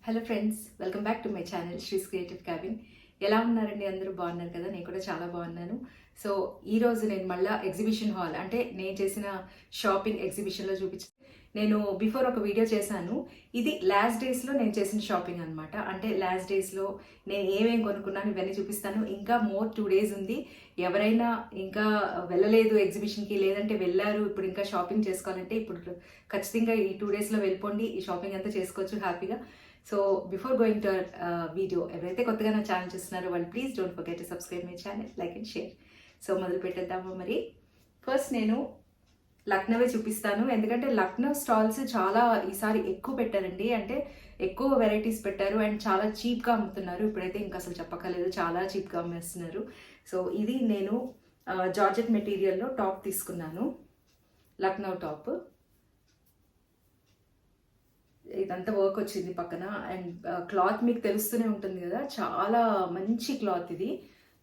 Hello friends, welcome back to my channel శ్రీస్ creative cabin. ఎలా ఉన్నారండి? అందరూ బాగున్నారు కదా? నేను కూడా చాలా బాగున్నాను. సో ఈరోజు నేను మళ్ళీ ఎగ్జిబిషన్ హాల్ అంటే నేను చేసిన షాపింగ్ ఎగ్జిబిషన్లో నేను బిఫోర్ ఒక వీడియో చేశాను. ఇది లాస్ట్ డేస్లో నేను చేసిన షాపింగ్ అనమాట. అంటే లాస్ట్ డేస్లో నేను ఏమేమి కొనుక్కున్నాను ఇవన్నీ చూపిస్తాను. ఇంకా 2 days ఉంది. ఎవరైనా ఇంకా వెళ్ళలేదు ఎగ్జిబిషన్కి, లేదంటే వెళ్ళారు ఇప్పుడు ఇంకా షాపింగ్ చేసుకోవాలంటే ఇప్పుడు ఖచ్చితంగా ఈ 2 daysలో వెళ్ళిపోండి. ఈ షాపింగ్ అంతా చేసుకోవచ్చు హ్యాపీగా. So before going to video, ఎవరైతే కొత్తగా నా ఛానల్ చూస్తున్నారో వాళ్ళు please don't forget to subscribe my channel, like and share. So మొదలు పెట్టేద్దాము. మరి ఫస్ట్ నేను లక్నోవే చూపిస్తాను, ఎందుకంటే లక్నో స్టాల్స్ చాలా ఈసారి ఎక్కువ పెట్టారండి. అంటే ఎక్కువ వెరైటీస్ పెట్టారు అండ్ చాలా చీప్గా అమ్ముతున్నారు. ఇప్పుడైతే ఇంకా అసలు చెప్పక్కర్లేదు, చాలా చీప్గా అమ్మేస్తున్నారు. సో ఇది నేను జార్జెట్ మెటీరియల్లో టాప్ తీసుకున్నాను, లక్నో టాప్. ఇదంతా వర్క్ వచ్చింది పక్కన. అండ్ క్లాత్ మీకు తెలుస్తూనే ఉంటుంది కదా, చాలా మంచి క్లాత్ ఇది.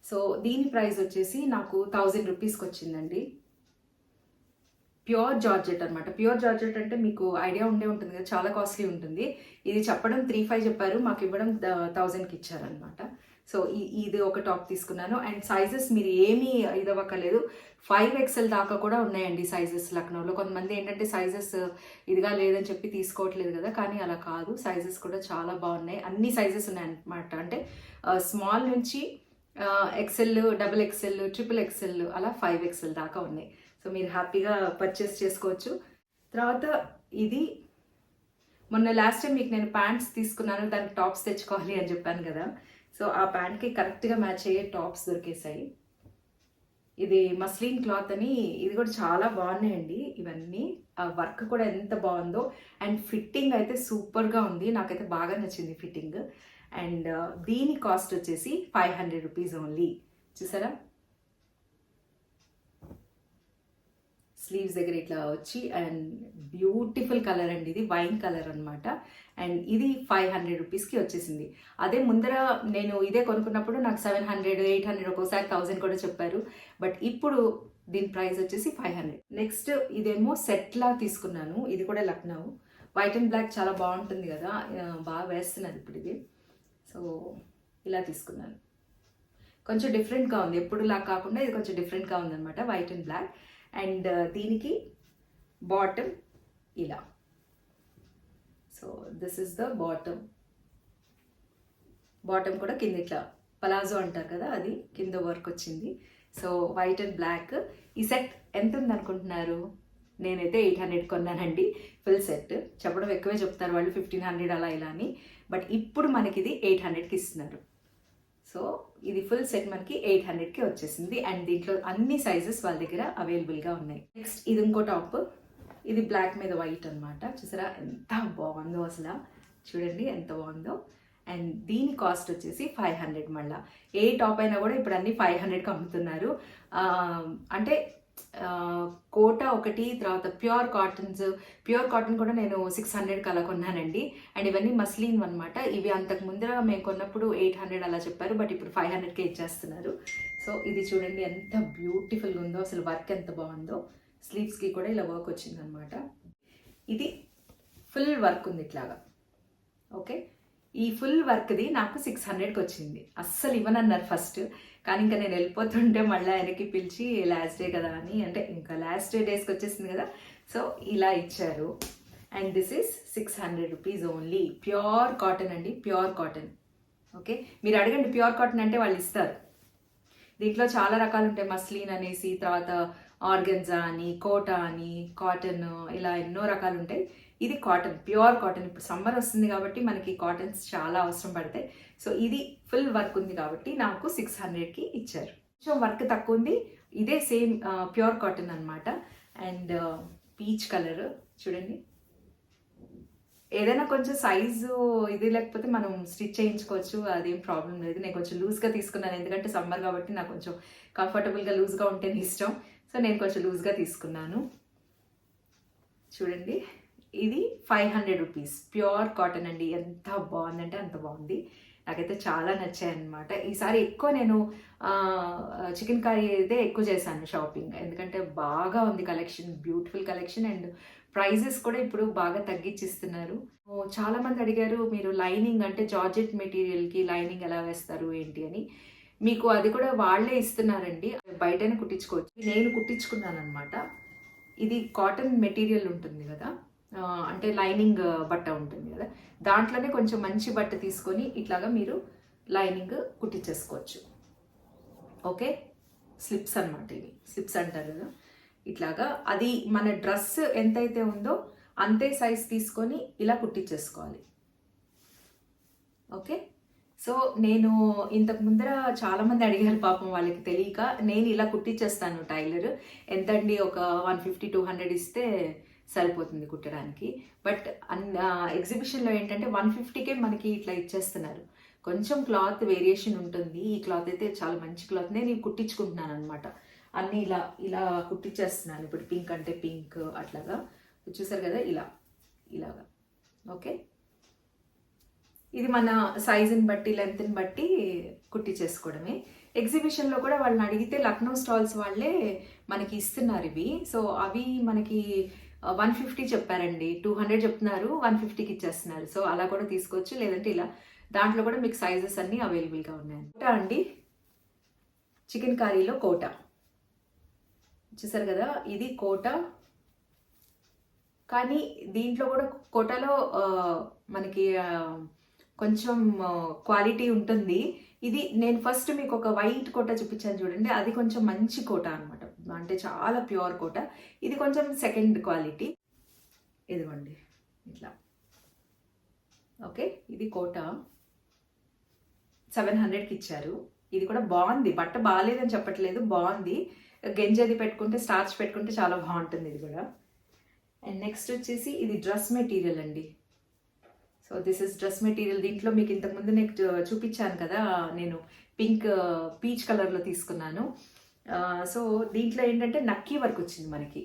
సో దీని ప్రైస్ వచ్చేసి నాకు 1000 రూపీస్కి వచ్చిందండి. ప్యూర్ జార్జెట్ అనమాట. ప్యూర్ జార్జెట్ అంటే మీకు ఐడియా ఉంటుంది కదా, చాలా కాస్ట్లీ ఉంటుంది. ఇది చెప్పడం 3,500 చెప్పారు, మాకు ఇవ్వడం 1000కి ఇచ్చారనమాట. సో ఇది ఒక టాప్ తీసుకున్నాను. అండ్ సైజెస్ మీరు ఏమీ ఇదవ్వక్కర్లేదు, 5XL దాకా కూడా ఉన్నాయండి సైజెస్ లక్నోలో. కొంతమంది ఏంటంటే సైజెస్ ఇదిగా లేదని చెప్పి తీసుకోవట్లేదు కదా, కానీ అలా కాదు, సైజెస్ కూడా చాలా బాగున్నాయి. అన్ని సైజెస్ ఉన్నాయన్నమాట. అంటే స్మాల్ నుంచి XL, XXL, XXL అలా 5XL దాకా ఉన్నాయి. సో మీరు హ్యాపీగా పర్చేస్ చేసుకోవచ్చు. తర్వాత ఇది మొన్న లాస్ట్ టైం మీకు నేను ప్యాంట్స్ తీసుకున్నాను, దానికి టాప్స్ తెచ్చుకోవాలి అని చెప్పాను కదా. సో ఆ ప్యాంట్కి కరెక్ట్గా మ్యాచ్ అయ్యే టాప్స్ దొరికేసాయి. ఇది మస్లిన్ క్లాత్ అని, ఇది కూడా చాలా బాగున్నాయండి ఇవన్నీ. ఆ వర్క్ కూడా ఎంత బాగుందో, అండ్ ఫిట్టింగ్ అయితే సూపర్గా ఉంది, నాకైతే బాగా నచ్చింది ఫిట్టింగ్. అండ్ దీని కాస్ట్ వచ్చేసి 500 రూపీస్ ఓన్లీ. చూసారా, స్లీవ్స్ దగ్గర ఇట్లా వచ్చి, అండ్ బ్యూటిఫుల్ కలర్ అండి, ఇది వైన్ కలర్ అనమాట. అండ్ ఇది 500 రూపీస్కి వచ్చేసింది. అదే ముందర నేను ఇదే కొనుక్కున్నప్పుడు నాకు 700, 800, ఒక్కోసారి 1000 కూడా చెప్పారు. బట్ ఇప్పుడు దీని ప్రైస్ వచ్చేసి 500. నెక్స్ట్ ఇదేమో సెట్లా తీసుకున్నాను, ఇది కూడా లక్నో. వైట్ అండ్ బ్లాక్ చాలా బాగుంటుంది కదా, బాగా వేస్తున్నారు ఇప్పుడు ఇది. సో ఇలా తీసుకున్నాను, కొంచెం డిఫరెంట్గా ఉంది, ఎప్పుడులా కాకుండా ఇది కొంచెం డిఫరెంట్గా ఉందన్నమాట, వైట్ అండ్ బ్లాక్. అండ్ దీనికి బాటమ్ ఇలా. So this is the bottom. Bottom కూడా కింద ఇట్లా పలాజో అంటారు కదా, అది కింద వర్క్ వచ్చింది. So white and black. ఈ సెట్ ఎంత ఉంది అనుకుంటున్నారు? నేనైతే 800 కొన్నానండి ఫుల్ సెట్. చెప్పడం ఎక్కువే చెప్తారు వాళ్ళు, 1500 అలా ఇలా అని. బట్ ఇప్పుడు మనకి ఇది 800కి ఇస్తున్నారు. సో ఇది ఫుల్ సెట్ మనకి 800కి వచ్చేసింది. అండ్ దీంట్లో అన్ని సైజెస్ వాళ్ళ దగ్గర అవైలబుల్గా ఉన్నాయి. నెక్స్ట్ ఇది ఇంకో టాప్, ఇది బ్లాక్ మీద వైట్ అనమాట. చూసారా ఎంత బాగుందో, అసలు చూడండి ఎంత బాగుందో. అండ్ దీని కాస్ట్ వచ్చేసి 500. మళ్ళీ ఏ టాప్ అయినా కూడా ఇప్పుడు అన్ని 500కి అమ్ముతున్నారు. అంటే కోటా ఒకటి, తర్వాత ప్యూర్ కాటన్ కూడా నేను 600కి అలా కొన్నానండి. అండ్ ఇవన్నీ మస్లిన్ అనమాట. ఇవి అంతకు ముందర మేము కొన్నప్పుడు 800 అలా చెప్పారు, బట్ ఇప్పుడు 500కే ఇచ్చేస్తున్నారు. సో ఇది చూడండి ఎంత బ్యూటిఫుల్గా ఉందో, అసలు వర్క్ ఎంత బాగుందో. స్లీవ్స్కి కూడా ఇలా వర్క్ వచ్చిందనమాట. ఇది ఫుల్ వర్క్ ఉంది ఇట్లాగా. ఓకే, ఈ ఫుల్ వర్క్ది నాకు 600కి వచ్చింది. అస్సలు ఇవ్వనన్నారు ఫస్ట్, కానీ ఇంకా నేను వెళ్ళిపోతుంటే మళ్ళీ ఆయనకి పిలిచి లాస్ట్ డే కదా అని, అంటే ఇంకా లాస్ట్ డేస్కి వచ్చేసింది కదా, సో ఇలా ఇచ్చారు. And this is 600 rupees only. Pure cotton అండి, ప్యూర్ కాటన్. ఓకే, మీరు అడగండి ప్యూర్ కాటన్ అంటే వాళ్ళు ఇస్తారు. దీంట్లో చాలా రకాలు ఉంటాయి, మస్లిన్ అనేసి, తర్వాత ఆర్గన్జా అని, కోటా అని, కాటన్, ఇలా ఎన్నో రకాలు ఉంటాయి. ఇది కాటన్, ప్యూర్ కాటన్. ఇప్పుడు సమ్మర్ వస్తుంది కాబట్టి మనకి కాటన్స్ చాలా అవసరం పడతాయి. సో ఇది ఫుల్ వర్క్ ఉంది కాబట్టి నాకు 600కి ఇచ్చారు. కొంచెం వర్క్ తక్కువ ఉంది, ఇదే సేమ్ ప్యూర్ కాటన్ అనమాట. అండ్ పీచ్ కలర్ చూడండి. ఏదైనా కొంచెం సైజు ఇది లేకపోతే మనం స్టిచ్ చేయించుకోవచ్చు, అదేం ప్రాబ్లం లేదు. నేను కొంచెం లూజ్గా తీసుకున్నాను, ఎందుకంటే సమ్మర్ కాబట్టి నాకు కొంచెం కంఫర్టబుల్గా లూజ్గా ఉంటేనే ఇష్టం. సో నేను కొంచెం లూజ్గా తీసుకున్నాను. చూడండి, ఇది 500 రూపీస్ ప్యూర్ కాటన్ అండి. ఎంత బాగుందంటే అంత బాగుంది, నాకైతే చాలా నచ్చాయి అనమాట. ఈసారి ఎక్కువ నేను చికెన్ కర్రీ అయితే ఎక్కువ చేశాను షాపింగ్, ఎందుకంటే బాగా ఉంది collection, beautiful collection. And prices కూడా ఇప్పుడు బాగా తగ్గించిస్తున్నారు. చాలా మంది అడిగారు, మీరు లైనింగ్ అంటే జార్జెట్ మెటీరియల్కి లైనింగ్ ఎలా వేస్తారు ఏంటి అని. మీకు అది కూడా వాళ్ళే ఇస్తున్నారండి, బయటనే కుట్టించుకోవచ్చు. నేను కుట్టించుకున్నాను అనమాట. ఇది కాటన్ మెటీరియల్ ఉంటుంది కదా, అంటే లైనింగ్ బట్ట ఉంటుంది కదా, దాంట్లోనే కొంచెం మంచి బట్ట తీసుకొని ఇట్లాగా మీరు లైనింగ్ కుట్టించేసుకోవచ్చు. ఓకే, స్లిప్స్ అనమాట, ఇవి స్లిప్స్ అంటారు కదా. ఇట్లాగా అది మన డ్రెస్ ఎంతైతే ఉందో అంతే సైజ్ తీసుకొని ఇలా కుట్టించేసుకోవాలి. ఓకే, సో నేను ఇంతకు ముందర చాలామంది అడిగారు పాపం, వాళ్ళకి తెలియక. నేను ఇలా కుట్టించేస్తాను. టైలర్ ఎంతండి, ఒక 150-200 ఇస్తే సరిపోతుంది కుట్టడానికి. బట్ ఎగ్జిబిషన్లో ఏంటంటే 150కే మనకి ఇట్లా ఇచ్చేస్తున్నారు. కొంచెం క్లాత్ వేరియేషన్ ఉంటుంది. ఈ క్లాత్ అయితే చాలా మంచి క్లాత్. నేను కుట్టించుకుంటున్నాను అనమాట. అన్నీ ఇలా ఇలా కుట్టించేస్తున్నాను. ఇప్పుడు పింక్ అంటే పింక్ అట్లాగా చూసారు కదా, ఇలాగా. ఓకే, ఇది మన సైజుని బట్టి లెంత్ని బట్టి కుట్టించేసుకోవడమే. ఎగ్జిబిషన్లో కూడా వాళ్ళని అడిగితే లక్నో స్టాల్స్ వాళ్ళే మనకి ఇస్తున్నారు ఇవి. సో అవి మనకి 150 చెప్పారండి, 200 చెప్తున్నారు, 150కి ఇచ్చేస్తున్నారు. సో అలా కూడా తీసుకోవచ్చు. లేదంటే ఇలా దాంట్లో కూడా మీకు సైజెస్ అన్నీ అవైలబుల్గా ఉన్నాయి. కోటా అండి, చికెన్ కర్రీలో కోటా చూసారు కదా, ఇది కోటా. కానీ దీంట్లో కూడా కోటాలో మనకి కొంచెం క్వాలిటీ ఉంటుంది. ఇది నేను ఫస్ట్ మీకు ఒక వైట్ కోట చూపించాను చూడండి, అది కొంచెం మంచి కోట అనమాట, అంటే చాలా ప్యూర్ కోట. ఇది కొంచెం సెకండ్ క్వాలిటీ. ఇదిగోండి ఇట్లా. ఓకే, ఇది కోట 700కి ఇచ్చారు. ఇది కూడా బాగుంది, బట్ట బాగాలేదని చెప్పట్లేదు, బాగుంది. గెంజది పెట్టుకుంటే, స్టార్చ్ పెట్టుకుంటే చాలా బాగుంటుంది ఇది కూడా. అండ్ నెక్స్ట్ వచ్చేసి ఇది డ్రెస్ మెటీరియల్ అండి. So this is dress material. దీంట్లో మీకు ఇంతకుముందు నేను చూపించాను కదా, నేను పింక్ పీచ్ కలర్లో తీసుకున్నాను. సో దీంట్లో ఏంటంటే నక్కీ వర్క్ వచ్చింది, మనకి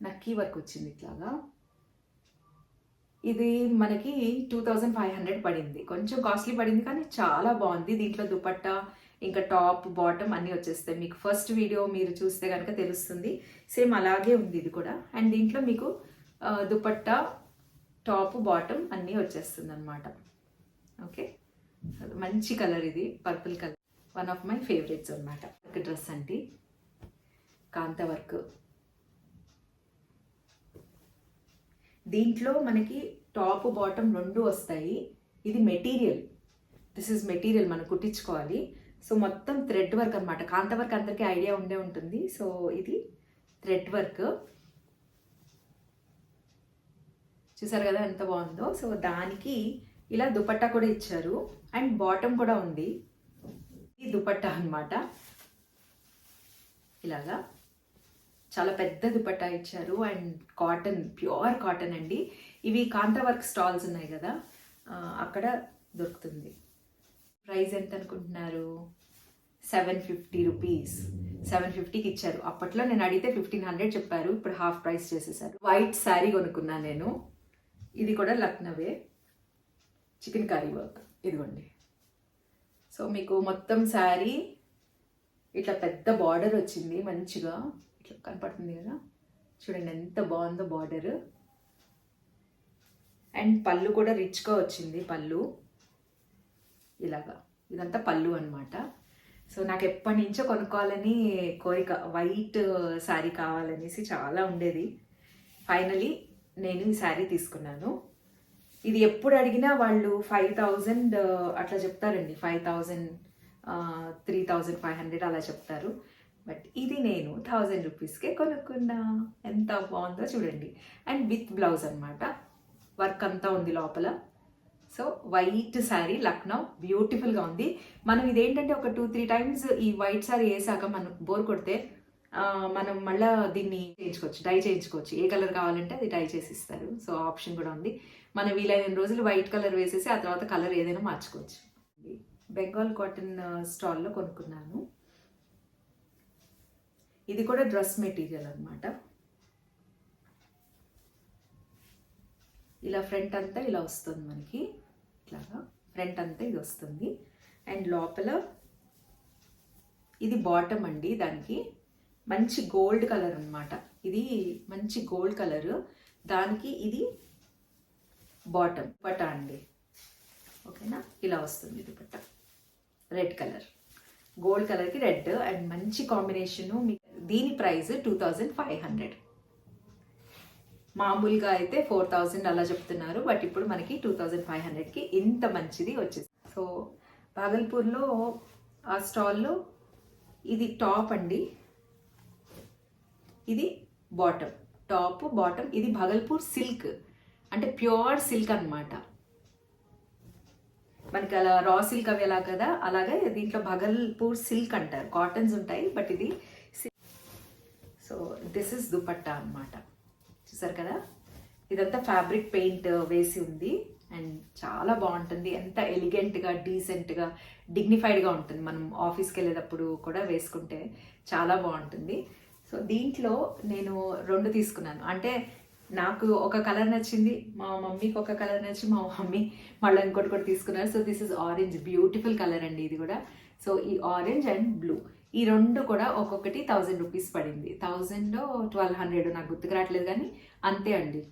నక్కీ వర్క్ వచ్చింది ఇట్లాగా. ఇది మనకి 2500 పడింది. కొంచెం కాస్ట్లీ పడింది కానీ చాలా బాగుంది. దీంట్లో దుపట్టా ఇంకా టాప్ బాటమ్ అన్నీ వచ్చేస్తాయి. మీకు ఫస్ట్ వీడియో మీరు చూస్తే కనుక తెలుస్తుంది. సేమ్ అలాగే ఉంది ఇది కూడా. అండ్ దీంట్లో మీకు దుపట్టా టాప్ బాటమ్ అన్నీ వచ్చేస్తుంది అనమాట. ఓకే, మంచి కలర్ ఇది, purple colour, one of my favourites అనమాట. డ్రెస్ అంటే కాంతా వర్క్. దీంట్లో మనకి టాప్ బాటమ్ రెండు వస్తాయి. ఇది మెటీరియల్, దిస్ ఇస్ మెటీరియల్ మనం కుట్టించుకోవాలి. సో మొత్తం థ్రెడ్ వర్క్ అనమాట. కాంతా వర్క్ అందరికీ ఐడియా ఉండే ఉంటుంది. సో ఇది థ్రెడ్ వర్క్, చూసారు కదా ఎంత బాగుందో. సో దానికి ఇలా దుపట్టా కూడా ఇచ్చారు అండ్ బాటమ్ కూడా ఉంది. ఈ దుపట్టా అనమాట, ఇలాగా చాలా పెద్ద దుపట్టా ఇచ్చారు. అండ్ కాటన్, ప్యూర్ కాటన్ అండి. ఇవి కాంతా వర్క్ స్టాల్స్ ఉన్నాయి కదా, అక్కడ దొరుకుతుంది. ప్రైస్ ఎంత అనుకుంటున్నారు? 750 రూపీస్. 750కి ఇచ్చారు. అప్పట్లో నేను అడిగితే 1500 చెప్పారు, ఇప్పుడు హాఫ్ ప్రైస్ చేసేసారు. వైట్ శారీ కొనుక్కున్నాను నేను. ఇది కూడా లక్నోవే, చికెన్ కర్రీ వర్క్. ఇదిగోండి. సో మీకు మొత్తం శారీ ఇట్లా పెద్ద బార్డర్ వచ్చింది, మంచిగా ఇట్లా కనపడుతుంది కదా, చూడండి ఎంత బాగుందో బార్డర్. అండ్ పళ్ళు కూడా రిచ్గా వచ్చింది పళ్ళు, ఇలాగా. ఇదంతా పళ్ళు అనమాట. సో నాకు ఎప్పటి నుంచో కొనుక్కోవాలని కోరిక, వైట్ శారీ కావాలనేసి చాలా ఉండేది. ఫైనలీ నేను ఈ శారీ తీసుకున్నాను. ఇది ఎప్పుడు అడిగినా వాళ్ళు 5000 అట్లా చెప్తారండి, 5000, 3500 అలా చెప్తారు. బట్ ఇది నేను 1000 రూపీస్కే కొనుక్కున్నా. ఎంత బాగుందో చూడండి. అండ్ విత్ బ్లౌజ్ అనమాట, వర్క్ అంతా ఉంది లోపల. సో వైట్ శారీ లక్నో, బ్యూటిఫుల్గా ఉంది. మనం ఇదేంటంటే ఒక 2-3 టైమ్స్ ఈ వైట్ శారీ వేసాక మనం బోర్ కొడితే మనం మళ్ళీ దీన్ని చేయించుకోవచ్చు, డై చేయించుకోవచ్చు. ఏ కలర్ కావాలంటే అది డై చేసి ఇస్తారు. సో ఆప్షన్ కూడా ఉంది. మనం వీలైన రోజులు వైట్ కలర్ వేసేసి ఆ తర్వాత కలర్ ఏదైనా మార్చుకోవచ్చు. బెంగాల్ కాటన్ స్టాల్లో కొనుక్కున్నాను. ఇది కూడా డ్రెస్ మెటీరియల్ అనమాట. ఇలా ఫ్రంట్ అంతా ఇలా వస్తుంది మనకి, ఇట్లాగా ఫ్రంట్ అంతా ఇది వస్తుంది. అండ్ లోపల ఇది బాటమ్ అండి. దానికి మంచి గోల్డ్ కలర్ అనమాట. ఇది మంచి గోల్డ్ కలర్. దానికి ఇది బాటమ్ దుపట్టా అండి. ఓకేనా, ఇలా వస్తుంది దుపట్టా. రెడ్ కలర్, గోల్డ్ కలర్కి రెడ్ అండ్ మంచి కాంబినేషను. దీని ప్రైస్ 2500. మామూలుగా అయితే 4000 అలా చెప్తున్నారు, బట్ ఇప్పుడు మనకి 2500కి ఇంత మంచిది వచ్చేసి. సో భాగల్పూర్లో ఆ స్టాల్లో ఇది టాప్ అండి, ఇది బాటమ్. Top bottom. ఇది భాగల్పూర్ సిల్క్, అంటే ప్యూర్ సిల్క్ అన్నమాట. మనకి అలా రా సిల్క్ అవి ఎలా కదా, అలాగే దీంట్లో భాగల్పూర్ సిల్క్ అంటారు. కాటన్స్ ఉంటాయి, బట్ ఇది సో దిస్ ఇస్ దుపట్టా అన్నమాట. చూసారు కదా, ఇదంతా ఫ్యాబ్రిక్ పెయింట్ వేసి ఉంది అండ్ చాలా బాగుంటుంది. ఎంత ఎలిగెంట్గా, డీసెంట్గా, డిగ్నిఫైడ్గా ఉంటుంది. మనం ఆఫీస్కి వెళ్ళేటప్పుడు కూడా వేసుకుంటే చాలా బాగుంటుంది. సో దీంట్లో నేను 2 తీసుకున్నాను. అంటే నాకు ఒక కలర్ నచ్చింది, మా మమ్మీకి ఒక కలర్ నచ్చి మా మమ్మీ మళ్ళీ ఇంకోటి కూడా తీసుకున్నారు. So this is orange, beautiful colour అండి ఇది కూడా. సో ఈ ఆరెంజ్ అండ్ బ్లూ, ఈ 2 కూడా ఒక్కొక్కటి 1000 రూపీస్ పడింది. 1000 1200 నాకు గుర్తుకు రావట్లేదు, కానీ అంతే అండి.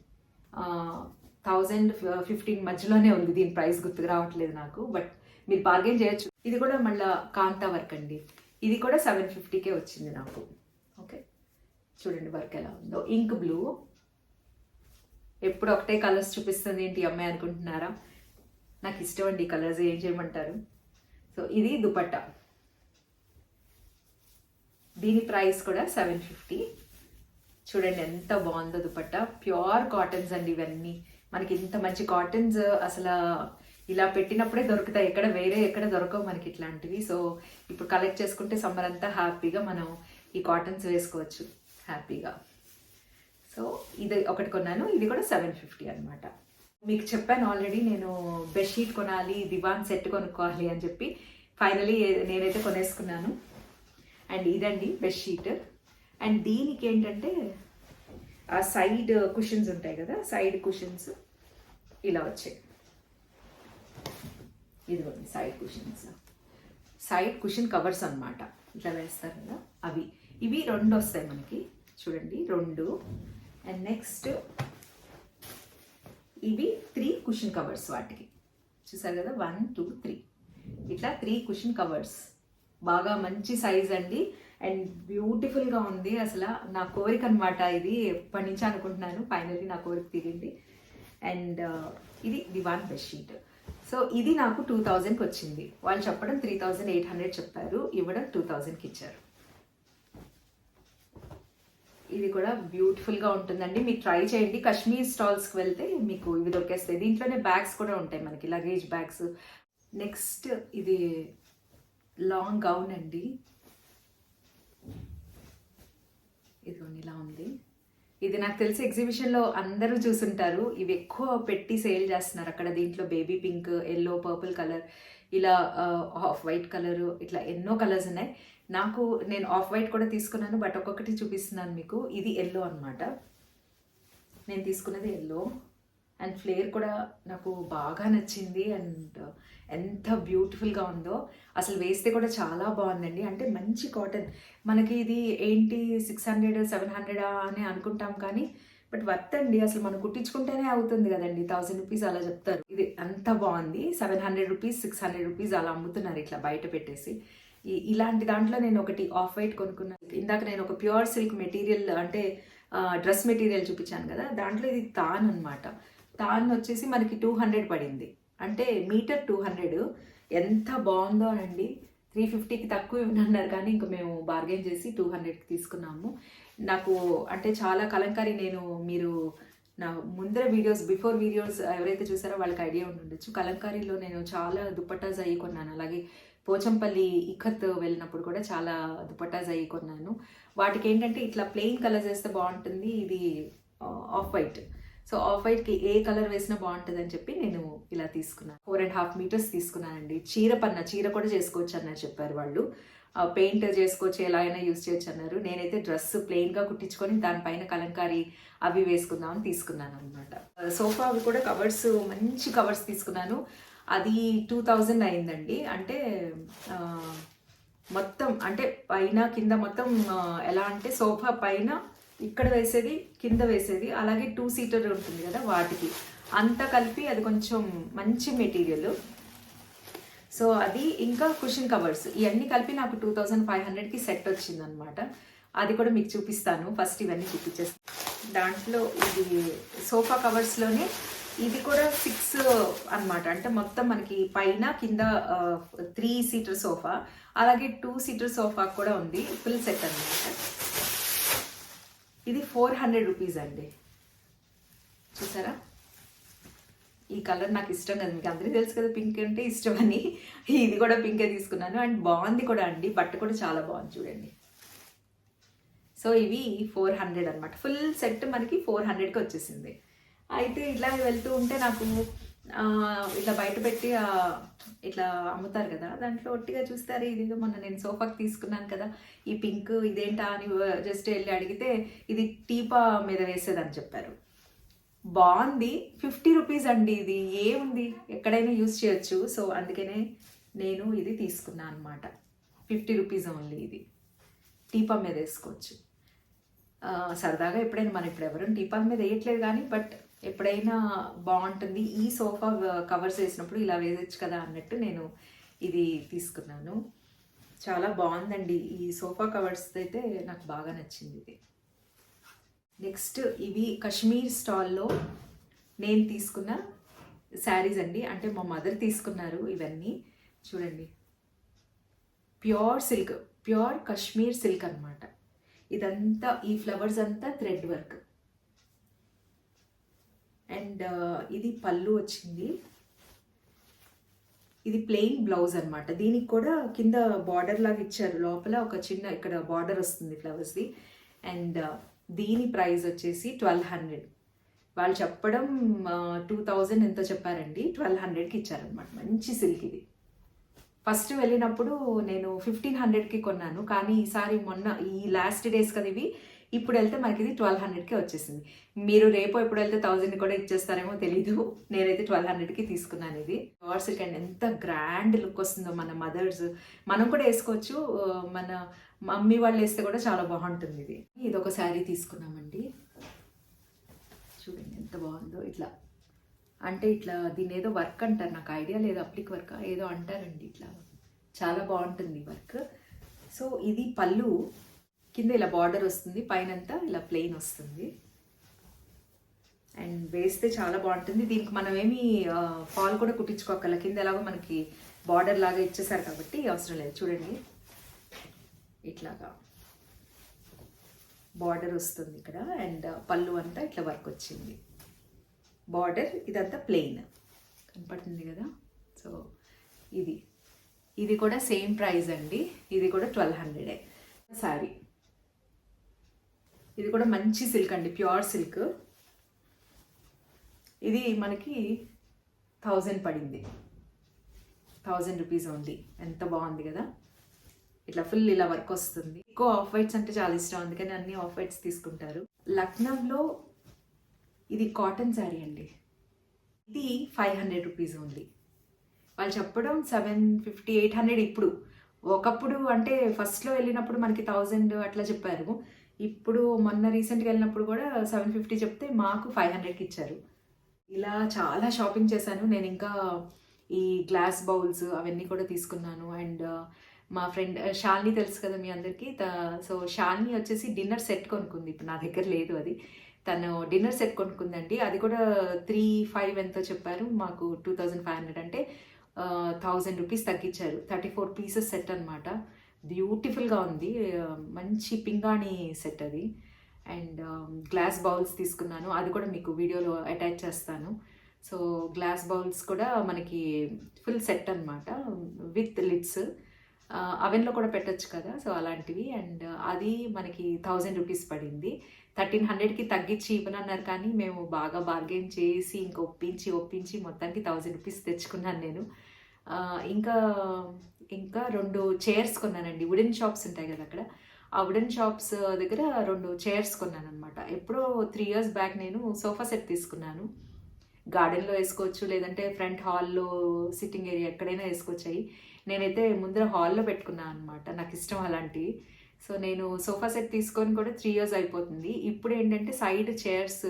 1000-15 మధ్యలోనే ఉంది. దీని ప్రైస్ గుర్తుకు రావట్లేదు నాకు, బట్ మీరు బార్గెన్ చేయొచ్చు. ఇది కూడా మళ్ళీ కాంతా వర్క్ అండి. ఇది కూడా 750కే వచ్చింది నాకు. ఓకే, చూడండి వర్క్ ఎలా ఉందో. Ink blue. ఎప్పుడు ఒకటే కలర్స్ చూపిస్తుంది ఏంటి అమ్మాయి అనుకుంటున్నారా? నాకు ఇష్టం అండి ఈ కలర్స్, ఏం చేయమంటారు. సో ఇది దుపట్టా. దీని ప్రైస్ కూడా 750. చూడండి ఎంత బాగుందో దుపట్టా. ప్యూర్ కాటన్స్ అండి ఇవన్నీ. మనకి ఇంత మంచి కాటన్స్ అసలు ఇలా పెట్టినప్పుడే దొరుకుతాయి, ఎక్కడ దొరకవు మనకి ఇట్లాంటివి. సో ఇప్పుడు కలెక్ట్ చేసుకుంటే సమ్మర్ అంతా హ్యాపీగా మనం ఈ కాటన్స్ వేసుకోవచ్చు హ్యాపీగా. సో ఇది ఒకటి కొన్నాను, ఇది కూడా 750 అనమాట. మీకు చెప్పాను ఆల్రెడీ, నేను బెడ్షీట్ కొనాలి, దివాన్ సెట్ కొనుక్కోవాలి అని చెప్పి. ఫైనలీ నేనైతే కొనేసుకున్నాను. అండ్ ఇదండి బెడ్షీట్. అండ్ దీనికి ఏంటంటే ఆ సైడ్ కుషన్స్ ఉంటాయి కదా, సైడ్ కుషన్స్ ఇలా వచ్చాయి. ఇదిగోండి side cushions, side cushion covers అన్నమాట. ఇట్లా వేస్తారు కదా అవి. ఇవి 2 వస్తాయి మనకి, చూడండి 2. అండ్ నెక్స్ట్ ఇవి 3 కుషన్ కవర్స్ వాటికి. చూసారు కదా, 1 2 3 ఇట్లా 3 కుషన్ కవర్స్. బాగా మంచి సైజ్ అండి అండ్ బ్యూటిఫుల్గా ఉంది. అసలు నా కోరిక అనమాట ఇది, ఎప్పటి నుంచి అనుకుంటున్నాను, ఫైనల్లీ నా కోరిక తీరింది. అండ్ ఇది దివాన్ బెడ్షీట్. సో ఇది నాకు 2000కి వచ్చింది. వాళ్ళు చెప్పడం 3800 చెప్పారు, ఇవ్వడం 2000కి ఇచ్చారు. ఇది కూడా బ్యూటిఫుల్గా ఉంటుందండి, మీరు ట్రై చేయండి. కాశ్మీర్ స్టాల్స్కి వెళ్తే మీకు ఇవి దొరికేస్తాయి. దీంట్లోనే బ్యాగ్స్ కూడా ఉంటాయి మనకి, లగేజ్ బ్యాగ్స్. నెక్స్ట్ ఇది లాంగ్ గౌన్ అండి. ఇదిగోండి ఇలా ఉంది. ఇది నాకు తెలిసి ఎగ్జిబిషన్లో అందరూ చూసుంటారు. ఇవి ఎక్కువ పెట్టి సేల్ చేస్తున్నారు అక్కడ. దీంట్లో baby pink, yellow, purple colour, ఇలా ఆఫ్ వైట్ కలరు, ఇట్లా ఎన్నో కలర్స్ ఉన్నాయి. నేను ఆఫ్ వైట్ కూడా తీసుకున్నాను, బట్ ఒక్కొక్కటి చూపిస్తున్నాను మీకు. ఇది ఎల్లో అనమాట, నేను తీసుకున్నది ఎల్లో. అండ్ ఫ్లేర్ కూడా నాకు బాగా నచ్చింది. అండ్ ఎంత బ్యూటిఫుల్గా ఉందో, అసలు వేస్తే కూడా చాలా బాగుందండి. అంటే మంచి కాటన్. మనకి ఇది ఏంటి 600 700 అని అనుకుంటాం, కానీ బట్ వర్త్ అండి. అసలు మనం కుట్టించుకుంటేనే అవుతుంది కదండి. 1000 రూపీస్ అలా చెప్తారు. ఇది అంత బాగుంది. 700 రూపీస్ 600 రూపీస్ అలా అమ్ముతున్నారు ఇట్లా బయట పెట్టేసి. ఇలాంటి దాంట్లో నేను ఒకటి ఆఫ్ వైట్ కొనుక్కున్నాను. ఇందాక నేను ఒక ప్యూర్ సిల్క్ మెటీరియల్, అంటే డ్రెస్ మెటీరియల్ చూపించాను కదా, దాంట్లో ఇది తాన్ అనమాట. తాన్ వచ్చేసి మనకి 200 పడింది, అంటే మీటర్ 200. ఎంత బాగుందో అండి. 350కి తక్కువ ఇవ్వనన్నారు, కానీ ఇంకా మేము బార్గెన్ చేసి 200కి తీసుకున్నాము. నాకు అంటే చాలా కలంకారీ, మీరు నా ముందర వీడియోస్, బిఫోర్ వీడియోస్ ఎవరైతే చూసారో వాళ్ళకి ఐడియా ఉండొచ్చు. కలంకారీలో నేను చాలా దుపట్టాస్ అయ్యి కొన్నాను. అలాగే పోచంపల్లి ఇఖత్ వెళ్ళినప్పుడు కూడా చాలా దుపట్టాస్ అయ్యి కొన్నాను. వాటికి ఏంటంటే ఇట్లా ప్లెయిన్ కలర్స్ వేస్తే బాగుంటుంది. ఇది ఆఫ్ వైట్. సో ఆఫ్ వైట్కి ఏ కలర్ వేసినా బాగుంటుంది అని చెప్పి నేను ఇలా తీసుకున్నాను. 4.5 మీటర్స్ తీసుకున్నానండి. చీర కూడా చేసుకోవచ్చు అన్నారు చెప్పారు వాళ్ళు. పెయింట్ చేసుకోవచ్చు, ఎలా అయినా యూజ్ చేయొచ్చు అన్నారు. నేనైతే డ్రెస్ ప్లెయిన్గా కుట్టించుకొని దానిపైన కలంకారీ అవి వేసుకుందామని తీసుకున్నాను అనమాట. సోఫా అవి కూడా కవర్స్, మంచి కవర్స్ తీసుకున్నాను. అది 2000 అయిందండి. అంటే మొత్తం, అంటే పైన కింద మొత్తం ఎలా అంటే సోఫా పైన ఇక్కడ వేసేది కింద వేసేది, అలాగే 2 సీటర్ ఉంటుంది కదా వాటికి అంతా కలిపి అది కొంచెం మంచి మెటీరియల్. సో అది ఇంకా కుషన్ కవర్స్ ఇవన్నీ కలిపి నాకు 2500కి సెట్ వచ్చిందనమాట. అది కూడా మీకు చూపిస్తాను. ఫస్ట్ ఇవన్నీ చూపించేస్తాను. దాంట్లో ఇది సోఫా కవర్స్లోనే ఇది కూడా 6 అనమాట. అంటే మొత్తం మనకి పైన కింద 3 సీటర్ సోఫా, అలాగే 2 సీటర్ సోఫా కూడా ఉంది. ఫుల్ సెట్ అనమాట. ఇది 400 రూపీస్ అండి. చూసారా, ఈ కలర్ నాకు ఇష్టం కదా, మీకు అందరికీ తెలుసు కదా పింక్ అంటే ఇష్టం అని. ఇది కూడా పింకే తీసుకున్నాను అండ్ బాగుంది కూడా అండి. బట్ట కూడా చాలా బాగుంది చూడండి. సో ఇవి 400 అనమాట. ఫుల్ సెట్ మనకి 400కి వచ్చేసింది. అయితే ఇట్లా వెళ్తూ ఉంటే నాకు ఇట్లా బయట పెట్టి ఇట్లా అమ్ముతారు కదా, దాంట్లో ఒట్టిగా చూస్తారు. ఇది మొన్న నేను సోఫాకి తీసుకున్నాను కదా ఈ పింక్, ఇదేంటా అని జస్ట్ వెళ్ళి అడిగితే ఇది టీపా మీద వేసేదని చెప్పారు. బాగుంది. 50 రూపీస్ అండి. ఇది ఏముంది, ఎక్కడైనా యూజ్ చేయొచ్చు. సో అందుకనే నేను ఇది తీసుకున్నాను అనమాట. 50 రూపీస్ ఓన్లీ. ఇది టీపా మీద వేసుకోవచ్చు. సరదాగా ఎప్పుడైనా, మనం ఇప్పుడు ఎవరైనా టీపాల మీద వేయట్లేదు కానీ, బట్ ఎప్పుడైనా బాగుంటుంది. ఈ సోఫా కవర్స్ వేసినప్పుడు ఇలా వేయచ్చు కదా అన్నట్టు నేను ఇది తీసుకున్నాను. చాలా బాగుందండి. ఈ సోఫా కవర్స్ అయితే నాకు బాగా నచ్చింది ఇది. నెక్స్ట్ ఇవి కాశ్మీర్ స్టాల్లో నేను తీసుకున్న శారీస్ అండి. అంటే మా మదర్ తీసుకున్నారు ఇవన్నీ. చూడండి, pure silk, pure Kashmir silk అనమాట. ఇదంతా ఈ ఫ్లవర్స్ అంతా థ్రెడ్ వర్క్. అండ్ ఇది పళ్ళు వచ్చింది. ఇది ప్లెయిన్ బ్లౌజ్ అనమాట. దీనికి కూడా కింద బార్డర్ లాగా ఇచ్చారు, లోపల ఒక చిన్న ఇక్కడ బార్డర్ వస్తుంది ఫ్లవర్స్ది. అండ్ దీని ప్రైస్ వచ్చేసి 1200. వాళ్ళు చెప్పడం 2000 ఎంతో చెప్పారండి, 1200కి ఇచ్చారనమాట. మంచి సిల్క్ ఇది. ఫస్ట్ వెళ్ళినప్పుడు నేను 1500కి కొన్నాను, కానీ ఈసారి మొన్న ఈ లాస్ట్ డేస్ కదా ఇవి, ఇప్పుడు వెళ్తే మనకి ఇది 1200కే వచ్చేసింది. మీరు రేపు ఎప్పుడు వెళ్తే 1000 కూడా ఇచ్చేస్తారేమో తెలీదు. నేనైతే 1200కి తీసుకున్నాను ఇది. ప్యూర్ సిల్క్ అండ్ ఎంత గ్రాండ్ లుక్ వస్తుందో. మన మదర్స్, మనం కూడా వేసుకోవచ్చు, మన మమ్మీ వాళ్ళు వేస్తే కూడా చాలా బాగుంటుంది ఇది. ఇది ఒక శారీ తీసుకున్నామండి. చూడండి ఎంత బాగుందో. ఇట్లా అంటే ఇట్లా దీని ఏదో వర్క్ అంటారు, నాకు ఐడియా లేదు, అప్లిక్ వర్క్ ఏదో అంటారండి. ఇట్లా చాలా బాగుంటుంది వర్క్. సో ఇది పళ్ళు, కింద ఇలా బార్డర్ వస్తుంది, పైనంతా ఇలా ప్లెయిన్ వస్తుంది. అండ్ వేస్తే చాలా బాగుంటుంది. దీనికి మనం ఏమి ఫాల్ కూడా కుట్టించుకోగల, కింద ఎలాగో మనకి బార్డర్ లాగా ఇచ్చేసారు కాబట్టి అవసరం లేదు. చూడండి, ఇట్లాగా బార్డర్ వస్తుంది ఇక్కడ. అండ్ పళ్ళు అంతా ఇట్లా వర్క్ వచ్చింది. బార్డర్ ఇదంతా ప్లెయిన్ కనపడుతుంది కదా. సో ఇది కూడా సేమ్ ప్రైస్ అండి. ఇది కూడా 1200 శారీ. ఇది కూడా మంచి సిల్క్ అండి, ప్యూర్ సిల్క్. ఇది మనకి 1000 పడింది. 1000 రూపీస్ ఓన్లీ. ఎంత బాగుంది కదా. ఇట్లా ఫుల్ ఇలా వర్క్ వస్తుంది. ఎక్కువ ఆఫ్ వైట్స్ అంటే చాలా ఇష్టం, అందుకని అన్ని ఆఫ్ వైట్స్ తీసుకుంటారు. లక్నోలో ఇది కాటన్ శారీ అండి. ఇది 500 రూపీస్ ఓన్లీ. వాళ్ళు చెప్పడం 750, 800. ఇప్పుడు ఒకప్పుడు అంటే ఫస్ట్లో వెళ్ళినప్పుడు మనకి 1000 అట్లా చెప్పారు. ఇప్పుడు మొన్న రీసెంట్గా వెళ్ళినప్పుడు కూడా 750 చెప్తే మాకు 500కి ఇచ్చారు. ఇలా చాలా షాపింగ్ చేశాను నేను. ఇంకా ఈ గ్లాస్ బౌల్స్ అవన్నీ కూడా తీసుకున్నాను. అండ్ మా ఫ్రెండ్ షాలిని తెలుసు కదా మీ అందరికీ. సో షాలిని వచ్చేసి డిన్నర్ సెట్ కొనుక్కుంది. ఇప్పుడు నా దగ్గర లేదు అది. తను డిన్నర్ సెట్ కొనుక్కుందండి. అది కూడా 3,500 ఎంతో చెప్పారు, మాకు 2500 అంటే 1000 రూపీస్ తగ్గించారు. 34 పీసెస్ సెట్ అనమాట. బ్యూటిఫుల్గా ఉంది, మంచి పింగాణి సెట్ అది. అండ్ గ్లాస్ బౌల్స్ తీసుకున్నాను, అది కూడా మీకు వీడియోలో అటాచ్ చేస్తాను. సో గ్లాస్ బౌల్స్ కూడా మనకి ఫుల్ సెట్ అనమాట, విత్ లిడ్స్. అవెన్లో కూడా పెట్టచ్చు కదా, సో అలాంటివి. అండ్ అది మనకి 1000 రూపీస్ పడింది. 1300కి తగ్గించి ఇవ్వనన్నారు, కానీ మేము బాగా బార్గెన్ చేసి ఇంకా ఒప్పించి మొత్తానికి 1000 రూపీస్ తెచ్చుకున్నాను నేను. ఇంకా 2 చైర్స్ కొన్నానండి. వుడెన్ షాప్స్ ఉంటాయి కదా అక్కడ, ఆ వుడెన్ షాప్స్ దగ్గర 2 చైర్స్ కొన్నాను అనమాట. ఎప్పుడో 3 years బ్యాక్ నేను సోఫా సెట్ తీసుకున్నాను. గార్డెన్లో వేసుకోవచ్చు, లేదంటే ఫ్రంట్ హాల్లో సిట్టింగ్ ఏరియా ఎక్కడైనా వేసుకోవచ్చాయి. నేనైతే ముందర హాల్లో పెట్టుకున్నాను అనమాట, నాకు ఇష్టం అలాంటివి. సో నేను సోఫా సెట్ తీసుకొని కూడా 3 years అయిపోతుంది. ఇప్పుడు ఏంటంటే సైడ్ చైర్స్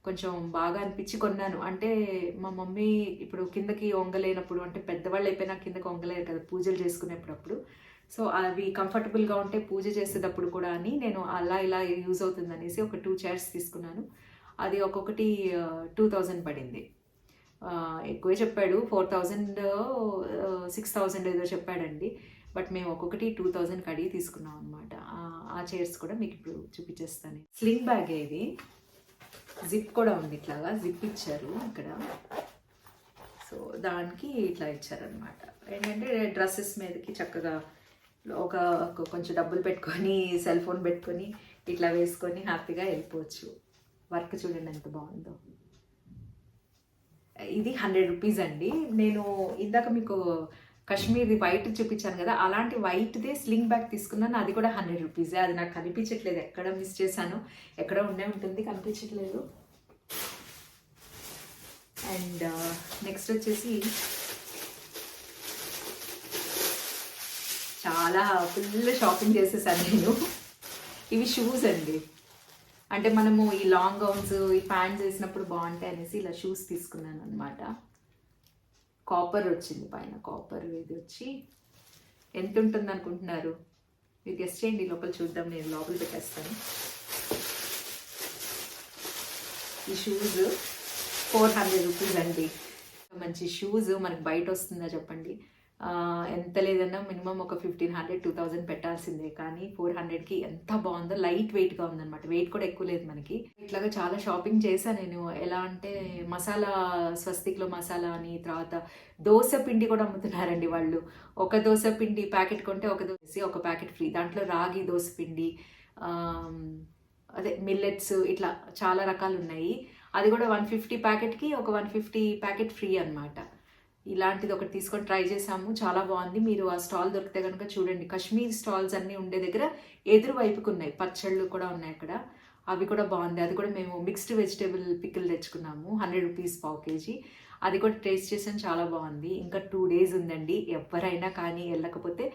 కొంచెం బాగా అనిపించి కొన్నాను. అంటే మా మమ్మీ ఇప్పుడు కిందకి వంగలేనప్పుడు, అంటే పెద్దవాళ్ళు అయిపోయినా కిందకి వంగలేరు కదా పూజలు చేసుకునేటప్పుడు. సో అవి కంఫర్టబుల్గా ఉంటే పూజ చేసేటప్పుడు కూడా అని నేను అలా ఇలా యూజ్ అవుతుంది అనేసి ఒక 2 చైర్స్ తీసుకున్నాను. అది ఒక్కొక్కటి 2000 పడింది. ఎక్కువే చెప్పాడు, 4000 6000 ఏదో చెప్పాడండి. బట్ మేము ఒక్కొక్కటి 2000 అడిగి తీసుకున్నాం అనమాట. ఆ చైర్స్ కూడా మీకు ఇప్పుడు చూపించేస్తాను. స్లింగ్ బ్యాగ్ ఇది, జిప్ కూడా ఉంది, ఇట్లాగా జిప్ ఇచ్చారు ఇక్కడ. సో దానికి ఇట్లా ఇచ్చారనమాట. ఏంటంటే డ్రెస్సెస్ మీదకి చక్కగా ఒక కొంచెం డబ్బులు పెట్టుకొని సెల్ ఫోన్ పెట్టుకొని ఇట్లా వేసుకొని హ్యాపీగా వెళ్ళిపోవచ్చు. వర్క్ చూడండి ఎంత బాగుందో. ఇది 100 రూపీస్ అండి. నేను ఇందాక మీకు కాశ్మీర్ది వైట్ చూపించాను కదా, అలాంటి వైట్దే స్లింగ్ బ్యాగ్ తీసుకున్నాను. అది కూడా 100 రూపీసే. అది నాకు కనిపించట్లేదు, ఎక్కడ మిస్ చేశాను, ఎక్కడ ఉండే ఉంటుంది, కనిపించట్లేదు. అండ్ నెక్స్ట్ వచ్చేసి చాలా ఫుల్ షాపింగ్ చేసేసాను నేను. ఇవి షూస్ అండి. అంటే మనము ఈ లాంగ్ గౌన్స్, ఈ ప్యాంట్స్ వేసినప్పుడు బాగుంటాయి అనేసి ఇలా షూస్ తీసుకున్నాను అనమాట. కాపర్ వచ్చింది పైన, కాపర్ ఇది వచ్చి ఎంత ఉంటుంది అనుకుంటున్నారు? మీరు గెస్ట్ చేయండి, లోపల చూద్దాం. నేను లోపల పెట్టేస్తాను. ఈ షూస్ 400 రూపీస్ అండి. మంచి షూస్ మనకి బయట వస్తుందా చెప్పండి? ఎంత లేదన్నా మినిమం ఒక 1500 2000 పెట్టాల్సిందే. కానీ 400కి ఎంత బాగుందో. లైట్ వెయిట్గా ఉందన్నమాట, వెయిట్ కూడా ఎక్కువ లేదు మనకి. ఇట్లాగా చాలా షాపింగ్ చేశాను నేను. ఎలా అంటే మసాలా, స్వస్తిక్లో మసాలా అని, తర్వాత దోశ పిండి కూడా అమ్ముతున్నారండి వాళ్ళు. ఒక దోశ పిండి ప్యాకెట్ కొంటే ఒక ప్యాకెట్ ఫ్రీ. దాంట్లో రాగి దోశ పిండి, అదే మిల్లెట్స్, ఇట్లా చాలా రకాలు ఉన్నాయి. అది కూడా 150 ప్యాకెట్కి ఒక 150 ప్యాకెట్ ఫ్రీ అనమాట. ఇలాంటిది ఒకటి తీసుకొని ట్రై చేసాము, చాలా బాగుంది. మీరు ఆ స్టాల్ దొరికితే కనుక చూడండి. కాశ్మీర్ స్టాల్స్ అన్నీ ఉండే దగ్గర ఎదురు వైపుకు ఉన్నాయి, పచ్చళ్ళు కూడా ఉన్నాయి అక్కడ. అవి కూడా బాగుంది. అది కూడా మేము మిక్స్డ్ వెజిటేబుల్ పికిల్ తెచ్చుకున్నాము, 100 రూపీస్ పావు కేజీ. అది కూడా టేస్ట్ చేసాను, చాలా బాగుంది. ఇంకా 2 days ఉందండి. ఎవరైనా కానీ వెళ్ళకపోతే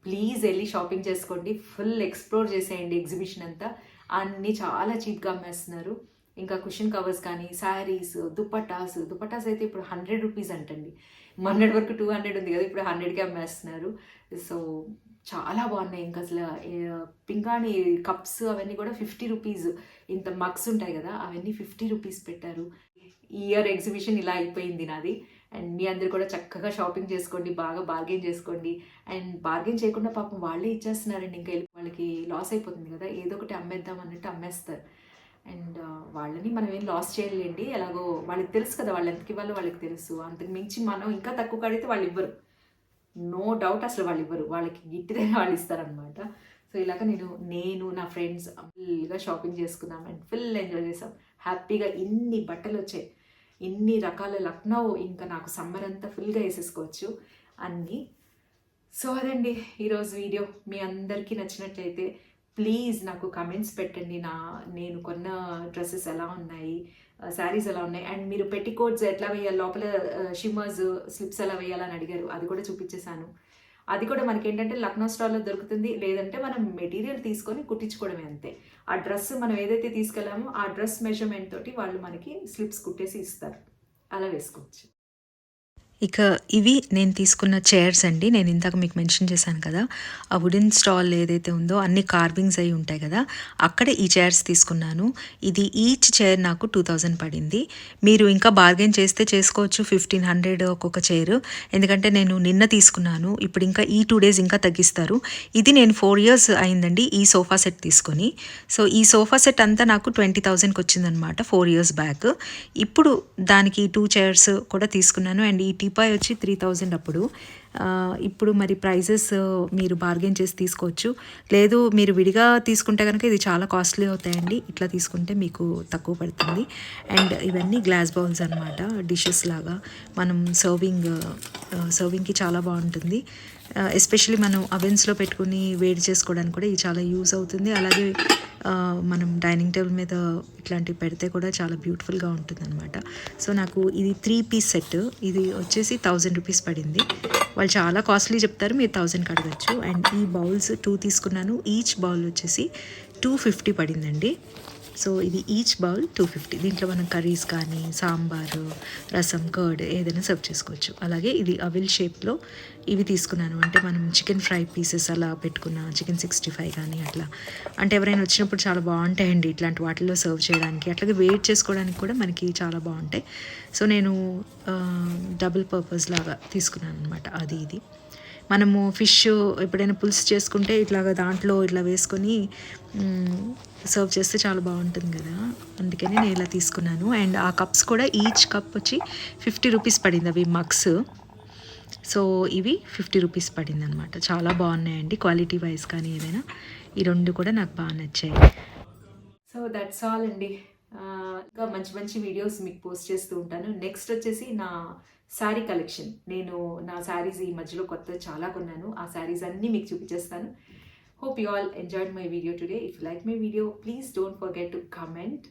ప్లీజ్ వెళ్ళి షాపింగ్ చేసుకోండి, ఫుల్ ఎక్స్ప్లోర్ చేసేయండి ఎగ్జిబిషన్ అంతా. అన్నీ చాలా చీప్గా అమ్మేస్తున్నారు. ఇంకా కుషన్ కవర్స్ కానీ, శారీస్, దుపట్టాస్ అయితే ఇప్పుడు 100 రూపీస్ అంటండి. మొన్నటి వరకు 200 ఉంది కదా, ఇప్పుడు 100కి అమ్మేస్తున్నారు. సో చాలా బాగున్నాయి. ఇంకా అసలు పింగాణి కప్స్ అవన్నీ కూడా 50 రూపీస్. ఇంత మగ్స్ ఉంటాయి కదా, అవన్నీ 50 రూపీస్ పెట్టారు. ఈ ఇయర్ ఎగ్జిబిషన్ ఇలా అయిపోయింది నాది. అండ్ మీ అందరు కూడా చక్కగా షాపింగ్ చేసుకోండి, బాగా బార్గెన్ చేసుకోండి. అండ్ బార్గెన్ చేయకుండా పాపం వాళ్ళే ఇచ్చేస్తున్నారండి. ఇంకా వాళ్ళకి లాస్ అయిపోతుంది కదా, ఏదో ఒకటి అమ్మేద్దాం అన్నట్టు అమ్మేస్తారు. అండ్ వాళ్ళని మనం ఏం లాస్ చేయలేండి. ఎలాగో వాళ్ళకి తెలుసు కదా, వాళ్ళు ఎంతకి ఇవ్వాలో వాళ్ళకి తెలుసు. అంతకు మించి మనం ఇంకా తక్కువ కడితే వాళ్ళు ఇవ్వరు, నో డౌట్. అసలు వాళ్ళు ఇవ్వరు, వాళ్ళకి గిట్టిదైనా వాళ్ళు ఇస్తారనమాట. సో ఇలాగ నేను నా ఫ్రెండ్స్ ఫుల్గా షాపింగ్ చేసుకున్నాం అండ్ ఫుల్ ఎంజాయ్ చేసాం. హ్యాపీగా ఇన్ని బట్టలు వచ్చాయి, ఇన్ని రకాల లక్నో. ఇంకా నాకు సమ్మర్ అంతా ఫుల్గా వేసేసుకోవచ్చు అన్నీ. సో అదండి ఈరోజు వీడియో. మీ అందరికీ నచ్చినట్లయితే ప్లీజ్ నాకు కమెంట్స్ పెట్టండి. నేను కొన్న డ్రెస్సెస్ ఎలా ఉన్నాయి, శారీస్ ఎలా ఉన్నాయి, అండ్ మీరు పెట్టికోట్స్ ఎట్లా వేయాలి, లోపల షిమ్మర్స్, స్లిప్స్ ఎలా వేయాలని అడిగారు. అది కూడా చూపించేశాను. అది కూడా మనకి ఏంటంటే లక్నో స్టాల్లో దొరుకుతుంది, లేదంటే మనం మెటీరియల్ తీసుకొని కుట్టించుకోవడమే అంతే. ఆ డ్రెస్ మనం ఏదైతే తీసుకెళ్ళామో ఆ డ్రెస్ మెజర్మెంట్ తోటి వాళ్ళు మనకి స్లిప్స్ కుట్టేసి ఇస్తారు, అలా వేసుకోవచ్చు. ఇక ఇవి నేను తీసుకున్న చైర్స్ అండి. నేను ఇందాక మీకు మెన్షన్ చేశాను కదా, ఆ వుడెన్ స్టాల్ ఏదైతే ఉందో అన్ని కార్వింగ్స్ అయి ఉంటాయి కదా, అక్కడ ఈ చైర్స్ తీసుకున్నాను. ఇది ఈచ్ చైర్ నాకు 2000 పడింది. మీరు ఇంకా బార్గెన్ చేస్తే చేసుకోవచ్చు, 1500 ఒక్కొక్క చైర్. ఎందుకంటే నేను నిన్న తీసుకున్నాను, ఇప్పుడు ఇంకా ఈ 2 days ఇంకా తగ్గిస్తారు. ఇది నేను 4 years అయిందండి ఈ సోఫా సెట్ తీసుకొని. సో ఈ సోఫా సెట్ అంతా నాకు 20,000కి వచ్చిందనమాట 4 years బ్యాక్. ఇప్పుడు దానికి 2 చైర్స్ కూడా తీసుకున్నాను. అండ్ ఈ టీపాయ్ వచ్చి 3000 అప్పుడు. ఇప్పుడు మరి ప్రైజెస్ మీరు బార్గెన్ చేసి తీసుకోవచ్చు, లేదు మీరు విడిగా తీసుకుంటే కనుక ఇది చాలా కాస్ట్లీ అవుతాయండి. ఇట్లా తీసుకుంటే మీకు తక్కువ పడుతుంది. అండ్ ఇవన్నీ గ్లాస్ బౌల్స్ అనమాట, డిషెస్ లాగా మనం సర్వింగ్ సర్వింగ్కి చాలా బాగుంటుంది. ఎస్పెషలీ మనం అవెన్స్లో పెట్టుకుని వేడి చేసుకోవడానికి కూడా ఇది చాలా యూజ్ అవుతుంది. అలాగే మనం డైనింగ్ టేబుల్ మీద ఇట్లాంటివి పెడితే కూడా చాలా బ్యూటిఫుల్గా ఉంటుంది అనమాట. సో నాకు ఇది 3 పీస్ సెట్, ఇది వచ్చేసి 1000 రూపీస్ పడింది. వాళ్ళు చాలా కాస్ట్లీ చెప్తారు, మీరు 1000కి అడగచ్చు. అండ్ ఈ బౌల్స్ 2 తీసుకున్నాను. ఈచ్ బౌల్ వచ్చేసి 250 పడిందండి. సో ఇది ఈచ్ బౌల్ 250. దీంట్లో మనం కర్రీస్ కానీ సాంబారు, రసం, కర్డ్ ఏదైనా సర్వ్ చేసుకోవచ్చు. అలాగే ఇది అవిల్ షేప్లో ఇవి తీసుకున్నాను. అంటే మనం చికెన్ ఫ్రై పీసెస్ అలా పెట్టుకున్న చికెన్ 65 కానీ అట్లా, అంటే ఎవరైనా వచ్చినప్పుడు చాలా బాగుంటాయండి ఇట్లాంటి వాటిల్లో సర్వ్ చేయడానికి. అట్లాగే వెయిట్ చేసుకోవడానికి కూడా మనకి చాలా బాగుంటాయి. సో నేను డబుల్ పర్పస్ లాగా తీసుకున్నాను అనమాట. అది ఇది మనము ఫిష్ ఎప్పుడైనా పులుసు చేసుకుంటే ఇట్లాగా దాంట్లో ఇట్లా వేసుకొని సర్వ్ చేస్తే చాలా బాగుంటుంది కదా, అందుకని నేను ఇలా తీసుకున్నాను. అండ్ ఆ కప్స్ కూడా ఈచ్ కప్ వచ్చి 50 రూపీస్ పడింది. అవి మగ్స్. సో ఇవి 50 రూపీస్ పడింది అనమాట. చాలా బాగున్నాయండి క్వాలిటీ వైజ్ కానీ ఏదైనా. ఈ రెండు కూడా నాకు బాగా నచ్చాయి. సో దట్స్ ఆల్ అండి. ఇంకా మంచి మంచి వీడియోస్ మీకు పోస్ట్ చేస్తూ ఉంటాను. నెక్స్ట్ వచ్చేసి నా శారీ కలెక్షన్. నేను నా శారీస్ ఈ మధ్యలో కొత్త చాలా కొన్నాను. ఆ శారీస్ అన్నీ మీకు చూపించేస్తాను. Hope you all enjoyed my video today. If you like my video, please don't forget to comment,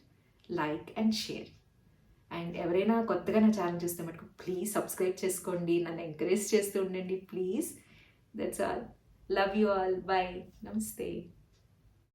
like and share. And ఎవరైనా కొత్తగా నా ఛానల్ చూస్తే మటుకు ప్లీజ్ సబ్స్క్రైబ్ చేసుకోండి, నన్ను ఎంకరేజ్ చేస్తూ ఉండండి please. That's all. Love you all. By. నమస్తే.